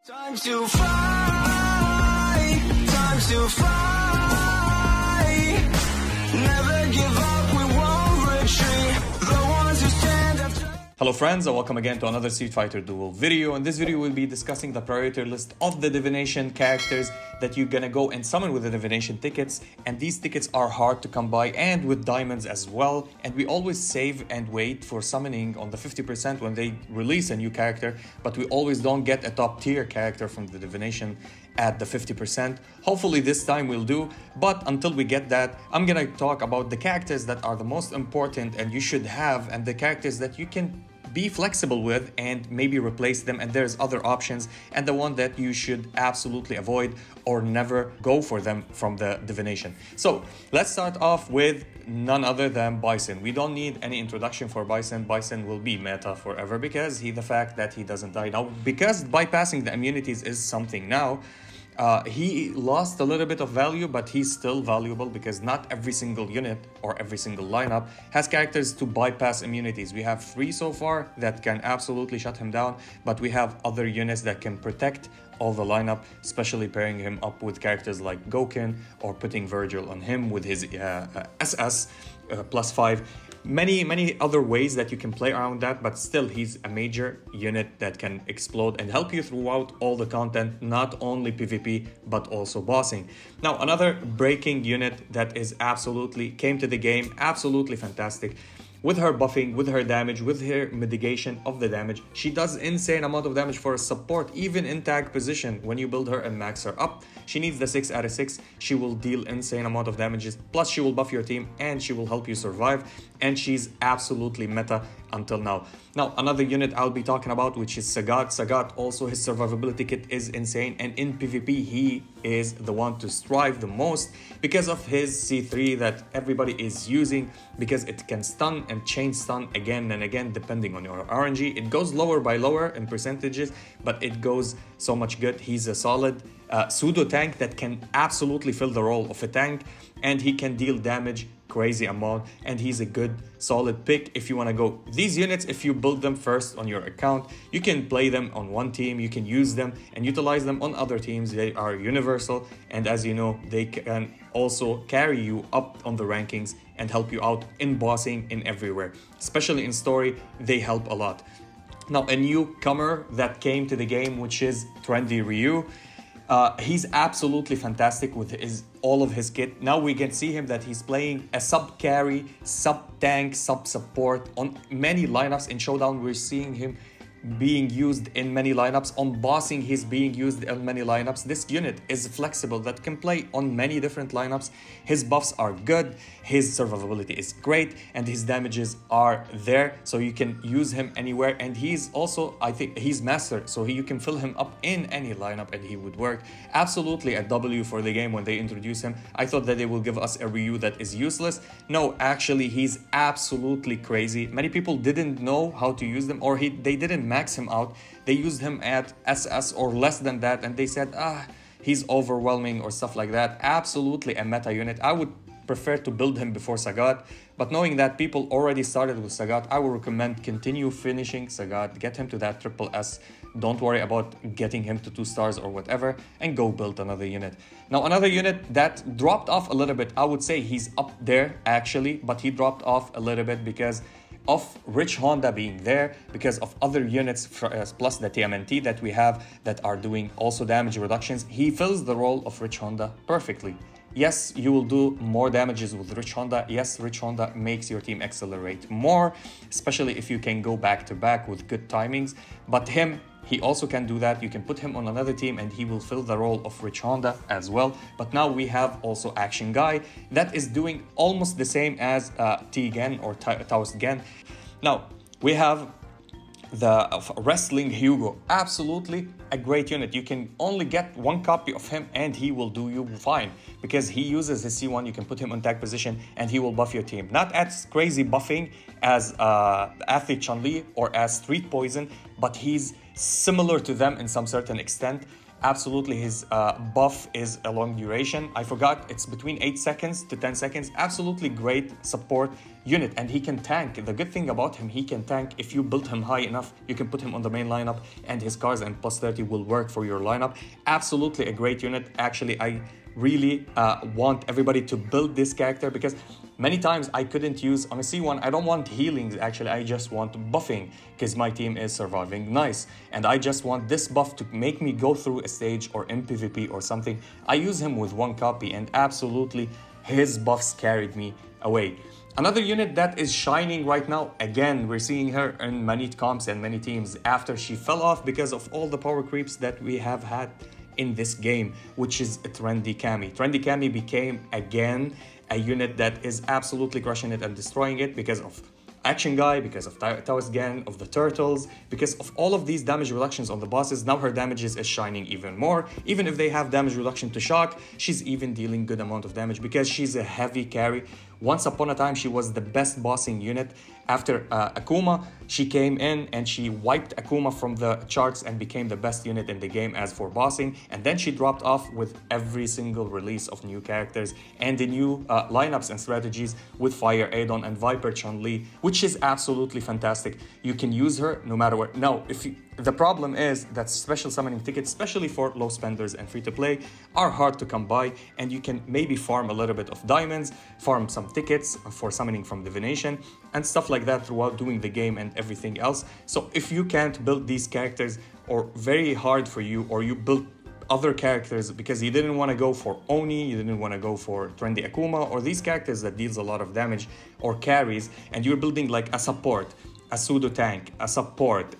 Time to fly, time to fly. Never give up, we won't retreat. The ones who stand after. Hello friends, and welcome again to another Street Fighter Duel video. In this video we'll be discussing the priority list of the Divination characters that you're gonna go and summon with the Divination tickets, and these tickets are hard to come by and with diamonds as well, and we always save and wait for summoning on the 50% when they release a new character, but we always don't get a top tier character from the Divination at the 50%. Hopefully this time we'll do, but until we get that, I'm gonna talk about the characters that are the most important and you should have, and the characters that you can be flexible with and maybe replace them, and there's other options, and the one that you should absolutely avoid or never go for them from the Divination. So let's start off with none other than Bison. We don't need any introduction for Bison. Bison will be meta forever because the fact that he doesn't die now, because bypassing the immunities is something now. He lost a little bit of value, but he's still valuable because not every single unit or every single lineup has characters to bypass immunities. We have 3 so far that can absolutely shut him down, but we have other units that can protect all the lineup, especially pairing him up with characters like Gouken or putting Virgil on him with his SS +5. Many other ways that you can play around that, but still he's a major unit that can explode and help you throughout all the content, not only PvP but also bossing. Now another breaking unit that is absolutely came to the game, absolutely fantastic. With her buffing, with her damage, with her mitigation of the damage, she does insane amount of damage for a support, even in tag position. When you build her and max her up, she needs the 6 out of 6. She will deal insane amount of damages, plus she will buff your team and she will help you survive, and she's absolutely meta until now. Now another unit I'll be talking about, which is Sagat. Sagat also, his survivability kit is insane, and in PvP he is the one to strive the most because of his C3 that everybody is using, because it can stun and chain stun again and again depending on your RNG. It goes lower by lower in percentages, but it goes so much good. He's a solid pseudo tank that can absolutely fill the role of a tank, and he can deal damage crazy amount, and he's a good solid pick if you want to go. These units, if you build them first on your account, you can play them on one team, you can use them and utilize them on other teams. They are universal, and as you know, they can also carry you up on the rankings and help you out in bossing in everywhere, especially in story. They help a lot. Now a newcomer that came to the game, which is Trendy Ryu. He's absolutely fantastic with all of his kit. Now we can see him that he's playing a sub carry, sub tank, sub support on many lineups. In Showdown we're seeing him being used in many lineups. On bossing he's being used in many lineups. This unit is flexible that can play on many different lineups. His buffs are good, his survivability is great, and his damages are there, so you can use him anywhere. And he's also, I think he's master, so you can fill him up in any lineup and he would work. Absolutely a W for the game when they introduce him. I thought that they will give us a Ryu that is useless. No, actually he's absolutely crazy. Many people didn't know how to use them, or they didn't max him out. They used him at SS or less than that, and they said, he's overwhelming or stuff like that. Absolutely a meta unit. I would prefer to build him before Sagat, but knowing that people already started with Sagat, I would recommend continue finishing Sagat, get him to that triple S. Don't worry about getting him to 2 stars or whatever, and go build another unit. Now another unit that dropped off a little bit, I would say he's up there actually, but he dropped off a little bit because of Rich Honda being there, because of other units plus the TMNT that we have that are doing also damage reductions. He fills the role of Rich Honda perfectly. Yes, you will do more damages with Rich Honda. Yes, Rich Honda makes your team accelerate more, especially if you can go back to back with good timings. But he also can do that. You can put him on another team and he will fill the role of Rich Honda as well. But now we have also Action Guy that is doing almost the same as T-Gen or Taoist Gen. Now we have the Wrestling Hugo, absolutely a great unit. You can only get 1 copy of him and he will do you fine, because he uses his C1. You can put him on tag position and he will buff your team. Not as crazy buffing as Athlete Chun-Li or as Street Poison, but he's similar to them in some certain extent. Absolutely, his buff is a long duration. I forgot, it's between 8 seconds to 10 seconds. Absolutely great support unit, and he can tank. The good thing about him, he can tank. If you build him high enough, you can put him on the main lineup, and his cars and plus 30 will work for your lineup. Absolutely a great unit. Actually, I really want everybody to build this character, because many times I couldn't use on a C1. I don't want healings, actually. I just want buffing, because my team is surviving nice, and I just want this buff to make me go through a stage or in PvP or something. I use him with one copy, and absolutely his buffs carried me away. Another unit that is shining right now, again, we're seeing her in many comps and many teams after she fell off because of all the power creeps that we have had in this game, which is Trendy Cammy. Trendy Cammy became again a unit that is absolutely crushing it and destroying it because of Action Guy, because of Tao's Gang, of the Turtles, because of all of these damage reductions on the bosses. Now her damages is shining even more. Even if they have damage reduction to shock, she's even dealing good amount of damage because she's a heavy carry. Once upon a time, she was the best bossing unit. After Akuma, she came in and she wiped Akuma from the charts and became the best unit in the game as for bossing. And then she dropped off with every single release of new characters and the new lineups and strategies with Fire Adon and Viper Chun-Li, which is absolutely fantastic. You can use her no matter what. Now, the problem is that special summoning tickets, especially for low spenders and free-to-play, are hard to come by, and you can maybe farm a little bit of diamonds, farm some tickets for summoning from Divination, and stuff like that throughout doing the game and everything else. So if you can't build these characters, or very hard for you, or you build other characters because you didn't want to go for Oni, you didn't want to go for Trendy Akuma, or these characters that deals a lot of damage or carries, and you're building like a support, a pseudo tank, a support,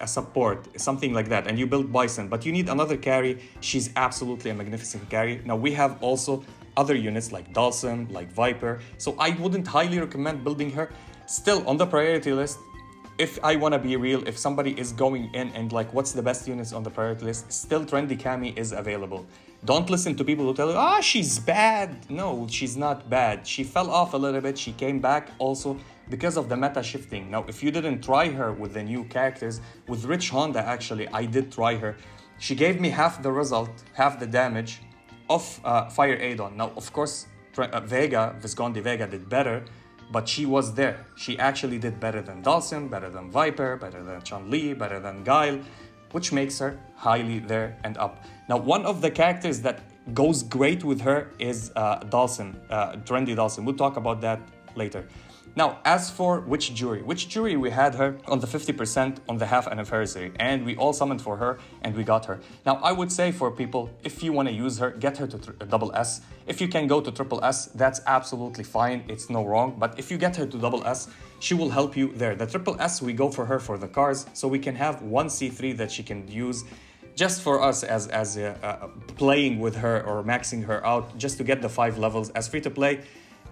something like that, and you build Bison, but you need another carry. She's absolutely a magnificent carry. Now we have also other units like Dalsum, like Viper, so I wouldn't highly recommend building her. Still on the priority list, if I want to be real, if somebody is going in and like what's the best units on the priority list, still Trendy Cammy is available. Don't listen to people who tell you, she's bad. No, she's not bad. She fell off a little bit. She came back also because of the meta shifting. Now, if you didn't try her with the new characters, with Rich Honda, actually, I did try her. She gave me half the result, half the damage of Fire Adon. Now, of course, Visconti Vega did better, but she was there. She actually did better than Dalsum, better than Viper, better than Chun-Li, better than Guile, which makes her highly there and up. Now, one of the characters that goes great with her is Dalsum, Trendy Dalsum. We'll talk about that later. Now, as for Witch Jury, we had her on the 50% on the half anniversary, and we all summoned for her, and we got her. Now, I would say for people, if you want to use her, get her to double S. If you can go to triple S, that's absolutely fine. It's no wrong. But if you get her to double S, she will help you there. The triple S, we go for her for the cars, so we can have one C3 that she can use just for us as playing with her or maxing her out, just to get the 5 levels. As free to play,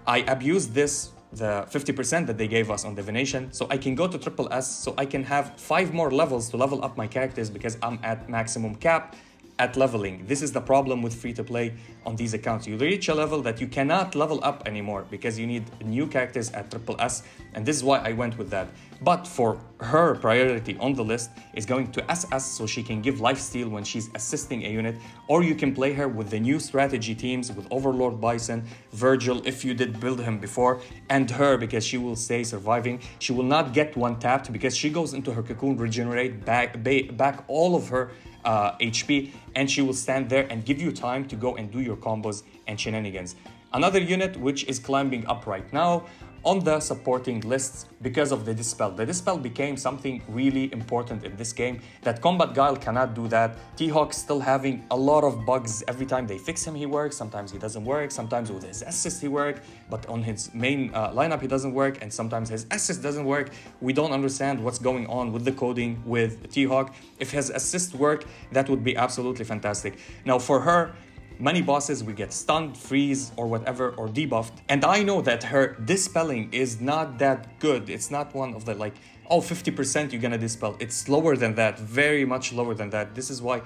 I abused this, the 50% that they gave us on Divination, so I can go to triple S, so I can have 5 more levels to level up my characters because I'm at maximum cap at leveling. This is the problem with free-to-play on these accounts. You reach a level that you cannot level up anymore because you need new characters at triple S, and this is why I went with that. But for her, priority on the list is going to SS, so she can give lifesteal when she's assisting a unit, or you can play her with the new strategy teams with Overlord Bison, Virgil if you did build him before, and her because she will stay surviving. She will not get one tapped because she goes into her cocoon, regenerate back all of her HP, and she will stand there and give you time to go and do your combos and shenanigans. Another unit which is climbing up right now on the supporting lists because of the Dispel. The Dispel became something really important in this game, that Combat Guile cannot do that. T-Hawk still having a lot of bugs. Every time they fix him, he works. Sometimes he doesn't work. Sometimes with his assist he works, but on his main lineup he doesn't work, and sometimes his assist doesn't work. We don't understand what's going on with the coding with T-Hawk. If his assist work, that would be absolutely fantastic. Now for her, many bosses we get stunned, freeze, or whatever, or debuffed. And I know that her dispelling is not that good. It's not one of the 50% you're gonna dispel. It's lower than that, very much lower than that. This is why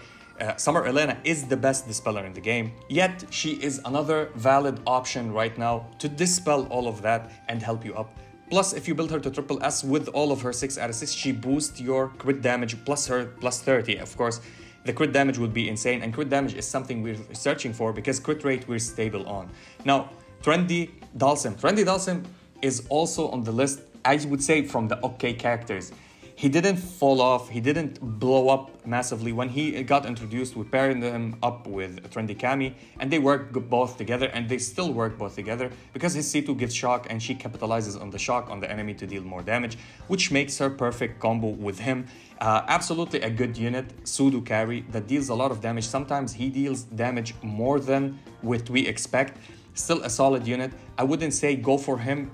Summer Elena is the best dispeller in the game. Yet she is another valid option right now to dispel all of that and help you up. Plus, if you build her to triple S with all of her 6 out of 6, she boosts your crit damage plus her plus 30, of course. the crit damage would be insane, and crit damage is something we're searching for because crit rate we're stable on. Now, Trendy Dalsim is also on the list, I would say, from the okay characters. He didn't fall off, he didn't blow up massively. When he got introduced, we paired him up with Trendy Cammy, and they work both together, and they still work both together because his C2 gives shock and she capitalizes on the shock on the enemy to deal more damage, which makes her perfect combo with him. Absolutely a good unit, pseudo carry that deals a lot of damage. Sometimes he deals damage more than what we expect. Still a solid unit. I wouldn't say go for him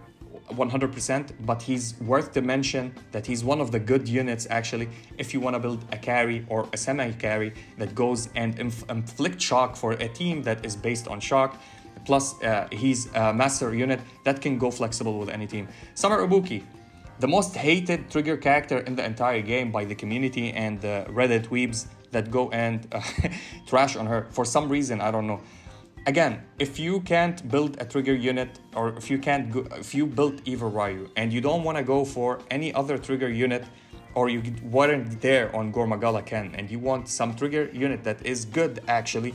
100%, but he's worth to mention that he's one of the good units actually if you want to build a carry or a semi-carry that goes and inflict shock for a team that is based on shock. Plus he's a master unit that can go flexible with any team. Summer Ibuki, the most hated trigger character in the entire game by the community and the Reddit weebs that go and trash on her for some reason, I don't know. Again, if you can't build a trigger unit, or if you built Eva Ryu and you don't want to go for any other trigger unit, or you weren't there on Gormagala Ken and you want some trigger unit that is good actually,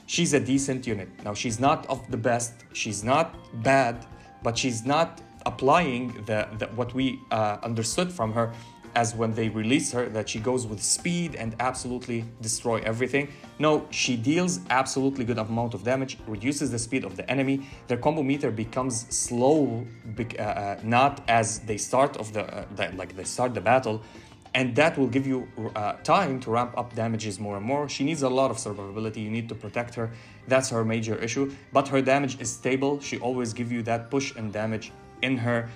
she's a decent unit. Now, she's not of the best, she's not bad, but she's not applying what we understood from her as when they release her, that she goes with speed and absolutely destroy everything. No, she deals absolutely good amount of damage, reduces the speed of the enemy. Their combo meter becomes slow, not as they start they start the battle, and that will give you time to ramp up damages more and more. She needs a lot of survivability. You need to protect her. That's her major issue, but her damage is stable. She always gives you that push and damage in her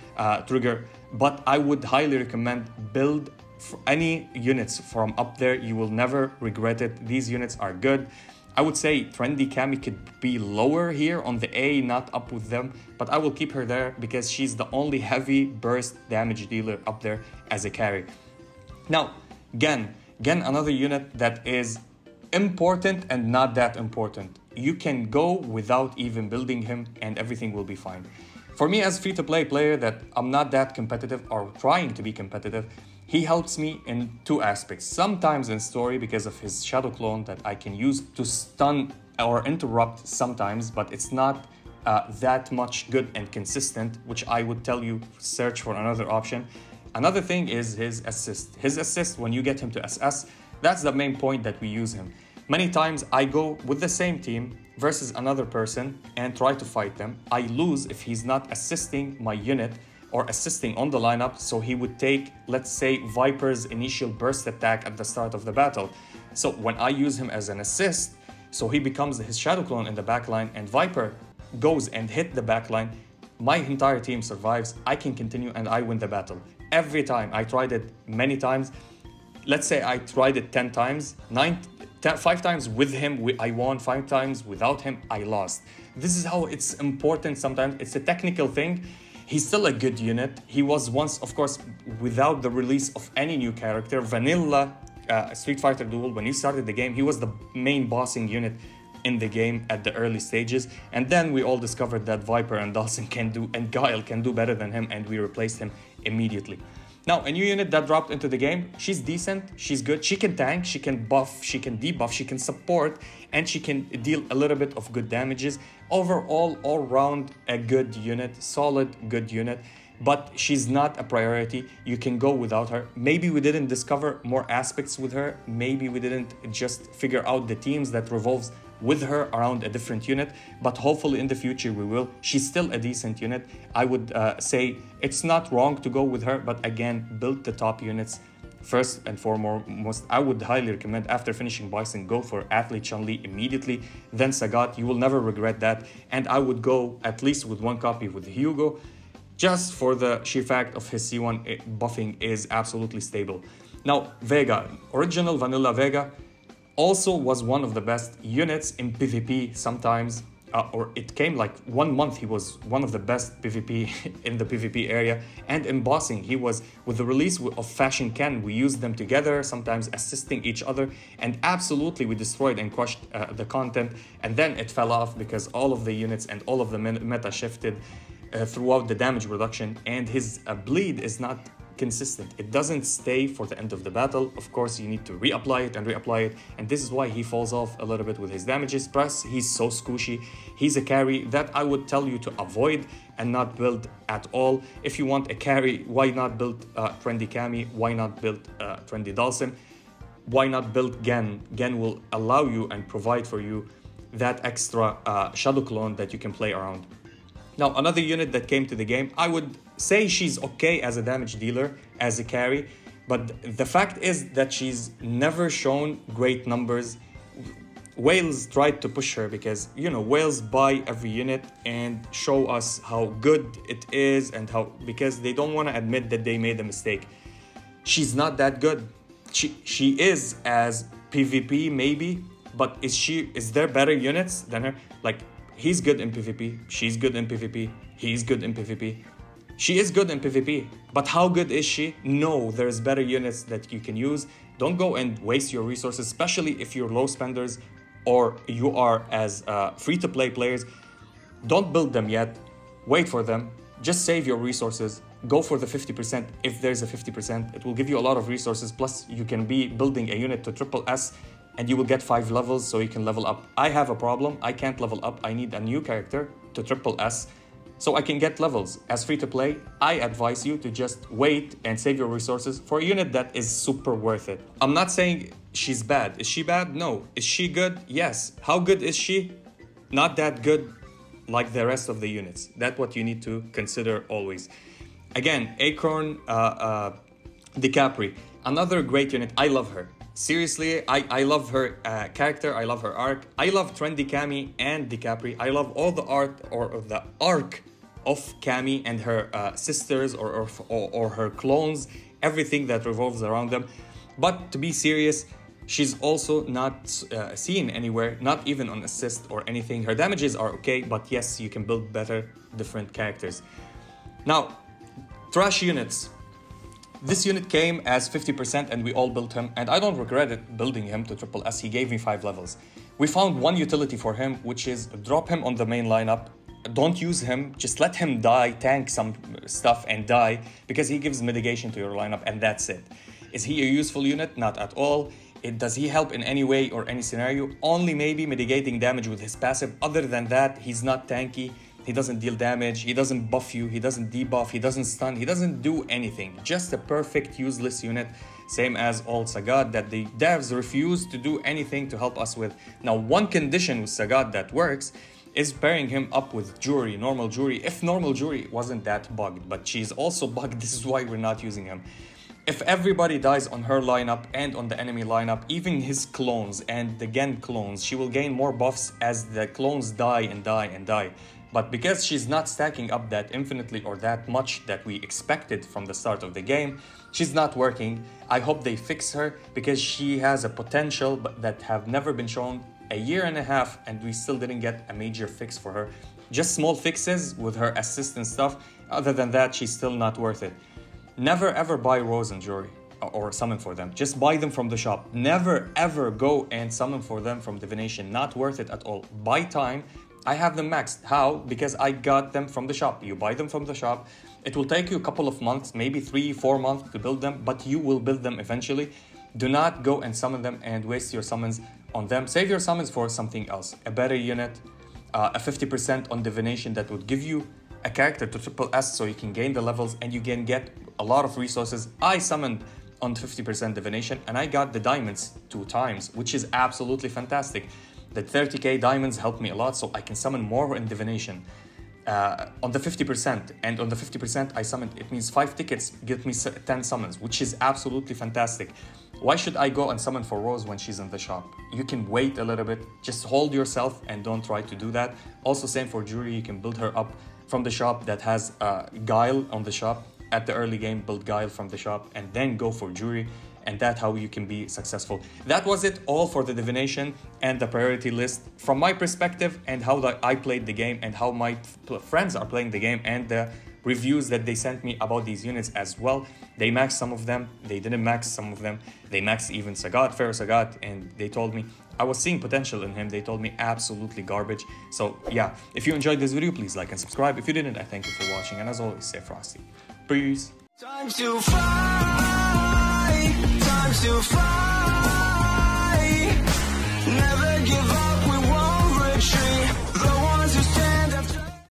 trigger. But I would highly recommend build for any units from up there. You will never regret it. These units are good. I would say Trendy Cammy could be lower here on the A, not up with them, but I will keep her there because she's the only heavy burst damage dealer up there as a carry. Now, Gen, another unit that is important and not that important. You can go without even building him and everything will be fine. For me, as a free-to-play player that I'm not that competitive or trying to be competitive, he helps me in two aspects. Sometimes in story because of his shadow clone that I can use to stun or interrupt sometimes, but it's not that much good and consistent, which I would tell you search for another option. Another thing is his assist. His assist, when you get him to SS, that's the main point that we use him. Many times I go with the same team versus another person and try to fight them. I lose if he's not assisting my unit or assisting on the lineup, so he would take, let's say, Viper's initial burst attack at the start of the battle. So when I use him as an assist, so he becomes his shadow clone in the backline and Viper goes and hit the backline, my entire team survives, I can continue and I win the battle. Every time. I tried it many times. Let's say I tried it 10 times, 5 times with him I won, 5 times without him I lost. This is how it's important sometimes. It's a technical thing. He's still a good unit. He was once, of course, without the release of any new character, vanilla Street Fighter Duel, when you started the game, he was the main bossing unit in the game at the early stages, and then we all discovered that Viper and Dawson can do, and Guile can do better than him, and we replaced him immediately. Now, a new unit that dropped into the game, she's decent, she's good, she can tank, she can buff, she can debuff, she can support, and she can deal a little bit of good damages. Overall, all round, a good unit, solid, good unit, but she's not a priority. You can go without her. Maybe we didn't discover more aspects with her, maybe we didn't just figure out the teams that revolves with her around a different unit, but hopefully in the future we will. She's still a decent unit. I would say it's not wrong to go with her, but again, build the top units first and foremost. I would highly recommend, after finishing Bison, go for Athlete Chun-Li immediately, then Sagat. You will never regret that. And I would go at least with 1 copy with Hugo, just for the sheer fact of his C1 buffing is absolutely stable. Now, Vega, original vanilla Vega, also was one of the best units in PvP sometimes, or it came like 1 month he was one of the best PvP in the PvP area, and in bossing he was, with the release of Fashion Ken, we used them together, sometimes assisting each other, and absolutely we destroyed and crushed the content, and then it fell off because all of the units and all of the meta shifted throughout the damage reduction, and his bleed is not consistent. It doesn't stay for the end of the battle. Of course, you need to reapply it and reapply it, and this is why he falls off a little bit with his damages. Plus, he's so squishy. He's a carry that I would tell you to avoid and not build at all. If you want a carry, why not build trendy Cammy? Why not build trendy Dhalsim? Why not build Gen? Gen will allow you and provide for you that extra shadow clone that you can play around. Now, another unit that came to the game, I would say she's okay as a damage dealer, as a carry, but the fact is that she's never shown great numbers. Wales tried to push her because, you know, Wales buy every unit and show us how good it is, and because they don't want to admit that they made a mistake. She's not that good. She is as PvP maybe, but is there better units than her? Like, he's good in PvP, she's good in PvP, he's good in PvP. She is good in PvP, but how good is she? No, there's better units that you can use. Don't go and waste your resources, especially if you're low spenders or you are as free-to-play players. Don't build them yet, wait for them, just save your resources. Go for the 50% if there's a 50%. It will give you a lot of resources, plus you can be building a unit to triple S and you will get 5 levels so you can level up. I have a problem, I can't level up. I need a new character to triple S so I can get levels. As free to play, I advise you to just wait and save your resources for a unit that is super worth it. I'm not saying she's bad. Is she bad? No. Is she good? Yes. How good is she? Not that good like the rest of the units. That's what you need to consider always. Again, Acorn DiCapri, another great unit. I love her. Seriously, I love her character, I love her arc. I love trendy Cammy and DiCapri. I love all the art or the arc of Cammy and her sisters or her clones, everything that revolves around them. But to be serious, she's also not seen anywhere, not even on assist or anything. Her damages are okay, but yes, you can build better different characters. Now, trash units. This unit came as 50% and we all built him, and I don't regret it building him to triple S. He gave me 5 levels. We found one utility for him, which is drop him on the main lineup. Don't use him, just let him die, tank some stuff and die, because he gives mitigation to your lineup and that's it. Is he a useful unit? Not at all. Does he help in any way or any scenario? Only maybe mitigating damage with his passive. Other than that, he's not tanky. He doesn't deal damage, he doesn't buff you, he doesn't debuff, he doesn't stun, he doesn't do anything. Just a perfect useless unit, same as old Sagat that the devs refuse to do anything to help us with. Now, one condition with Sagat that works is pairing him up with Jury, normal Jury, if normal Jury wasn't that bugged, but she's also bugged, this is why we're not using him. If everybody dies on her lineup and on the enemy lineup, even his clones and the Gen clones, she will gain more buffs as the clones die and die and die. But because she's not stacking up that infinitely or that much that we expected from the start of the game, she's not working. I hope they fix her because she has a potential that have never been shown. A year and a half and we still didn't get a major fix for her. Just small fixes with her assist and stuff. Other than that, she's still not worth it. Never ever buy Rose and Jury or summon for them. Just buy them from the shop. Never ever go and summon for them from Divination. Not worth it at all. Buy time. I have them maxed. How? Because I got them from the shop. You buy them from the shop. It will take you a couple of months, maybe 3-4 months to build them, but you will build them eventually. Do not go and summon them and waste your summons on them. Save your summons for something else. A better unit, a 50% on Divination that would give you a character to triple S so you can gain the levels and you can get a lot of resources. I summoned on 50% Divination and I got the diamonds 2 times, which is absolutely fantastic. The 30k diamonds helped me a lot, so I can summon more in Divination on the 50%. And on the 50% I summoned, it means 5 tickets get me 10 summons, which is absolutely fantastic. Why should I go and summon for Rose when she's in the shop? You can wait a little bit, just hold yourself and don't try to do that. Also same for Jury, you can build her up from the shop that has Guile on the shop. At the early game, build Guile from the shop and then go for Jury. And that's how you can be successful. That was it all for the Divination and the priority list from my perspective and how I played the game and how my friends are playing the game and the reviews that they sent me about these units as well. They maxed some of them, they didn't max some of them. They maxed even Sagat, Fair Sagat, and they told me I was seeing potential in him. They told me absolutely garbage. So yeah, if you enjoyed this video, please like and subscribe. If you didn't, I thank you for watching. And as always, stay frosty. Peace. Time to fly, time to fly. Never give up.